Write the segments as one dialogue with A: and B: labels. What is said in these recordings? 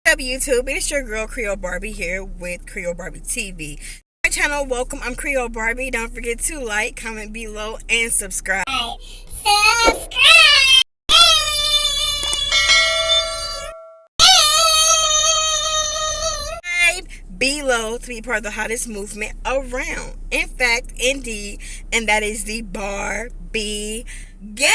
A: Up YouTube, it's your girl Creole Barbie here with Creole Barbie TV. My channel, welcome. I'm Creole Barbie. Don't forget to like, comment below, and subscribe. Below to be part of the hottest movement around. In fact, indeed, and that is the Barbie Gang.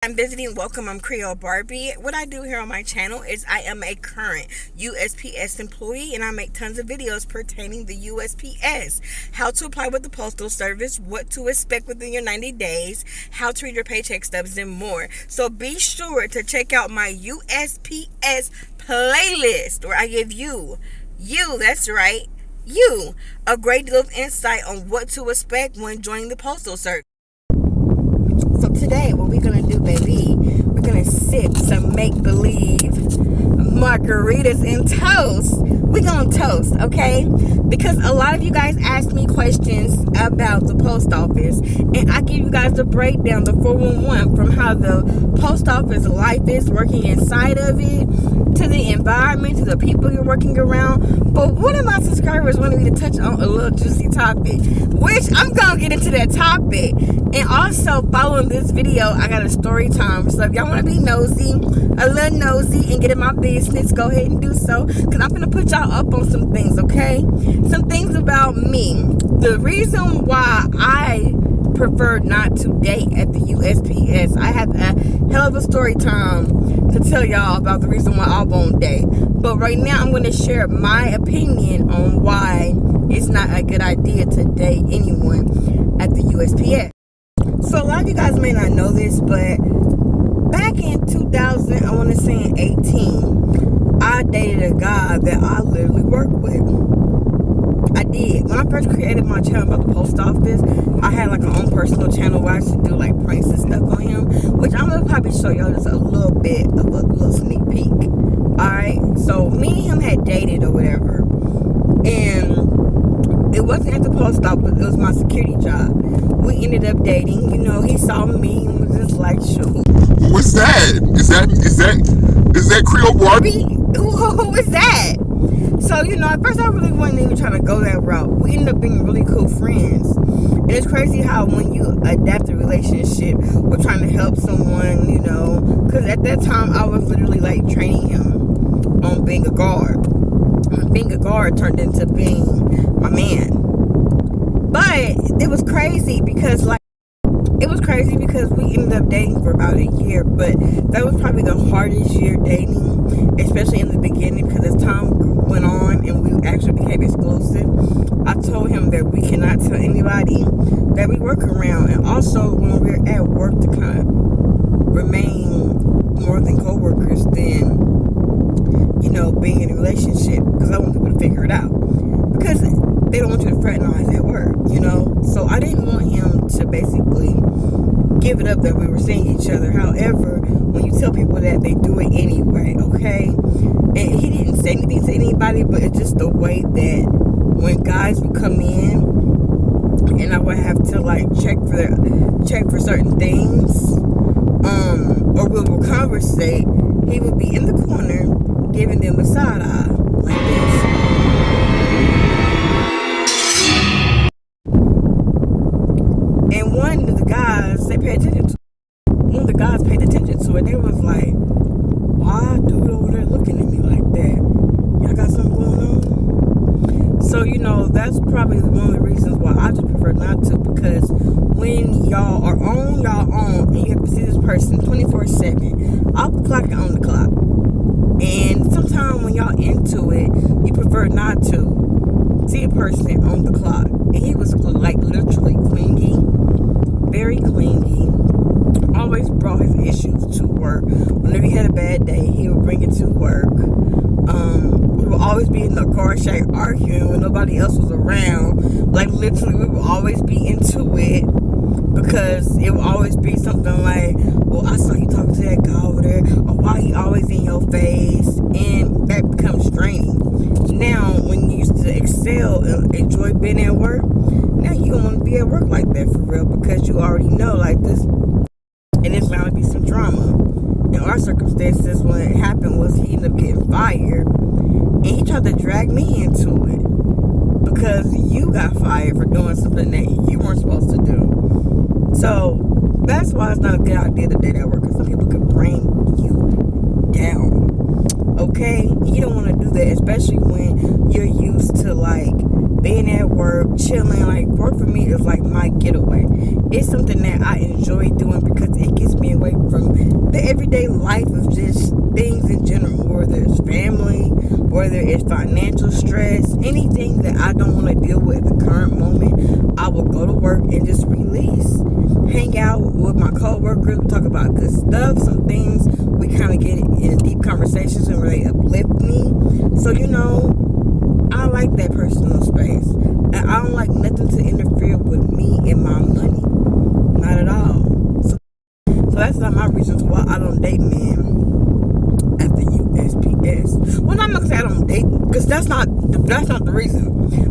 A: I'm visiting. Welcome. I'm Creole Barbie. What I do here on my channel is I am a current USPS employee and I make tons of videos pertaining to USPS. How to apply with the Postal Service, what to expect within your 90 days, how to read your paycheck stubs, and more. So be sure to check out my USPS playlist where I give you, that's right, you, a great deal of insight on what to expect when joining the Postal Service. So today, what we're going to do, baby, we're going to sip some make-believe margaritas and toast. We're going to toast, okay? Because a lot of you guys ask me questions about the post office, and I give you guys the breakdown, the 411, from how the post office life is working inside of it, to the environment, to the people you're working around. But one of my subscribers wanted me to touch on a little juicy topic, which I'm going to get into that topic. And also, following this video, I got a story time. So if y'all want to be nosy, a little nosy, and get in my business, go ahead and do so. Because I'm going to put y'all up on some things, okay? Some things about me. The reason why I prefer not to date at the USPS. I have a hell of a story time to tell y'all about the reason why I won't date. But right now, I'm going to share my opinion on why it's not a good idea to date anyone at the USPS. So a lot of you guys may not know this, but back in 2000, I want to say in 18, I dated a guy that I literally worked with. I did. When I first created my channel about the post office, I had like my own personal channel where I used to do like pranks and stuff on him, which I'm going to probably show y'all just a little bit of a little sneak peek. Alright, so me and him had dated or whatever, and it wasn't at the post office, it was my security job. We ended up dating. You know, he saw me and was just like, shoot.
B: Who is that? Is that Creole Barbie?
A: Who is that? So, you know, at first I really wasn't even trying to go that route. We ended up being really cool friends. And it's crazy how when you adapt a relationship or trying to help someone, you know, because at that time I was literally like training him on being a guard. Being a guard turned into being my man. But it was crazy because we ended up dating for about a year, but that was probably the hardest year dating, especially in the beginning, because as time went on and we actually became exclusive, I told him that we cannot tell anybody that we work around, and also when we're at work to kind of remain more than co-workers than, you know, being in a relationship, because I want people to figure it out, because they don't want you to fraternize at work, you know. So I didn't want him to basically give it up that we were seeing each other. However, when you tell people that, they do it anyway, okay? And he didn't say anything to anybody, but it's just the way that when guys would come in and I would have to like check for certain things, or we would conversate, he would be in the corner giving them a side eye like this. And one of the guys paid attention to it. They was like, why dude over there looking at me like that? Y'all got something going on? So, you know, that's probably one of the reasons why I just prefer not to, because when y'all are on y'all own and you have to see this person 24/7, off the clock and on the clock. And sometimes when y'all into it, you prefer not to see a person on the clock. And he was like literally clingy, very clingy. Always brought his issues to work. Whenever he had a bad day, he would bring it to work. We would always be in the car shack arguing when nobody else was around. Like literally, we would always be into it, because it would always be something like, well, I saw you talking to that guy over there, or why he always in your face, and that becomes draining. Now, when you used to excel and enjoy being at work, now you don't want to be at work like that for real, because you already know like this, and it's bound to be some drama. our circumstances, when it happened was he ended up getting fired, and he tried to drag me into it because you got fired for doing something that you weren't supposed to do. So that's why it's not a good idea to date at work, because some people could bring you down. Okay, you don't want to do that, especially when you're used to like being at work, chilling. Like, work for me is like my getaway. It's something that I enjoy doing because it gets me away from the everyday life of just things in general, whether it's family, whether it's financial stress, anything that I don't want to deal with at the current moment. I will go to work and just release, hang out with my co-workers, we talk about good stuff, some things we kind of get in deep conversations and really uplift me. So, you know, I like that personal space. And I don't like nothing to interfere with me and my money. Not at all. So that's not my reasons why I don't date men at the USPS. Well, I'm not gonna say I don't date, because that's not the reason.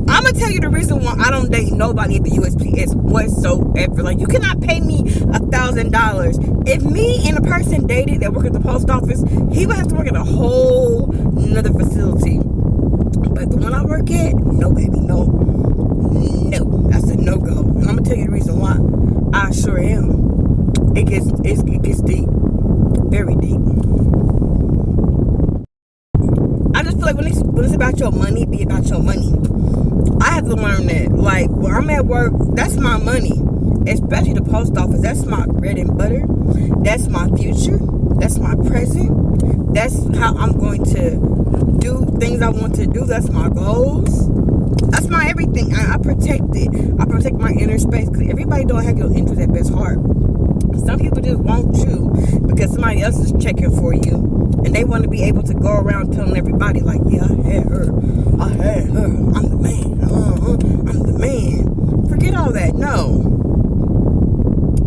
A: I'm gonna tell you the reason why I don't date nobody at the USPS whatsoever. Like, you cannot pay me $1,000. If me and a person dated that work at the post office, he would have to work at a whole another facility. But the one I work at, no, baby, no, that's a no-go. And I'm gonna tell you the reason why. I sure am. It gets deep, very deep. I just feel like when it's about your money, be about your money. I have to learn that. Like, when I'm at work, that's my money. Especially the post office. That's my bread and butter. That's my future. That's my present. That's how I'm going to do things I want to do. That's my goals. That's my everything. I protect it. I protect my inner space, because everybody don't have your interest at best heart. Some people just want you because somebody else is checking for you, and they want to be able to go around telling everybody, like, yeah, I had her, I'm the man, I'm the man. Forget all that. No.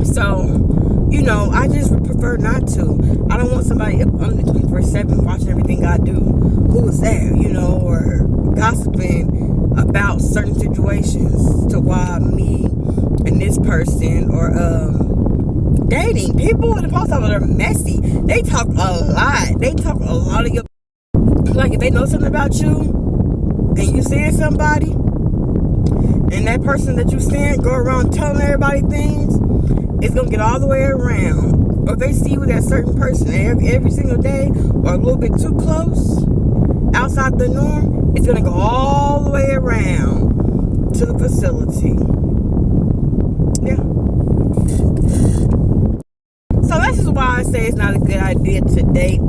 A: So, you know, I just prefer not to. I don't want somebody up on the 24/7 watching everything I do. Who is that? You know, or gossiping about certain situations to why me and this person, or dating. People in the post office are messy. They talk a lot. They talk a lot of your, like, if they know something about you and you seeing somebody, and that person that you seeing go around telling everybody things, it's gonna get all the way around. Or if they see you with that certain person every single day, or a little bit too close, outside the norm, it's gonna go all the way around to the facility. Yeah. So that's just why I say it's not a good idea to date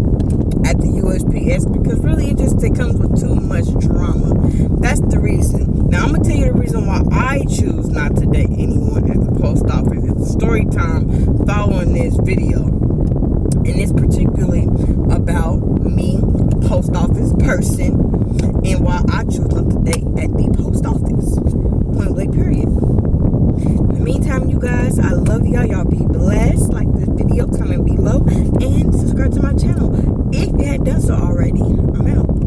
A: at the USPS, because really it comes with too much drama. That's the reason. Now I'm gonna tell you the reason why I choose not to date anyone at the post office. It's a story time following this video, and it's particularly about me, post office person, and why I choose not to date at the post office. Point blank, period. In the meantime, you guys, I love y'all. Y'all be blessed. Like this video, comment below, and subscribe to my channel if you hadn't done so already. I'm out.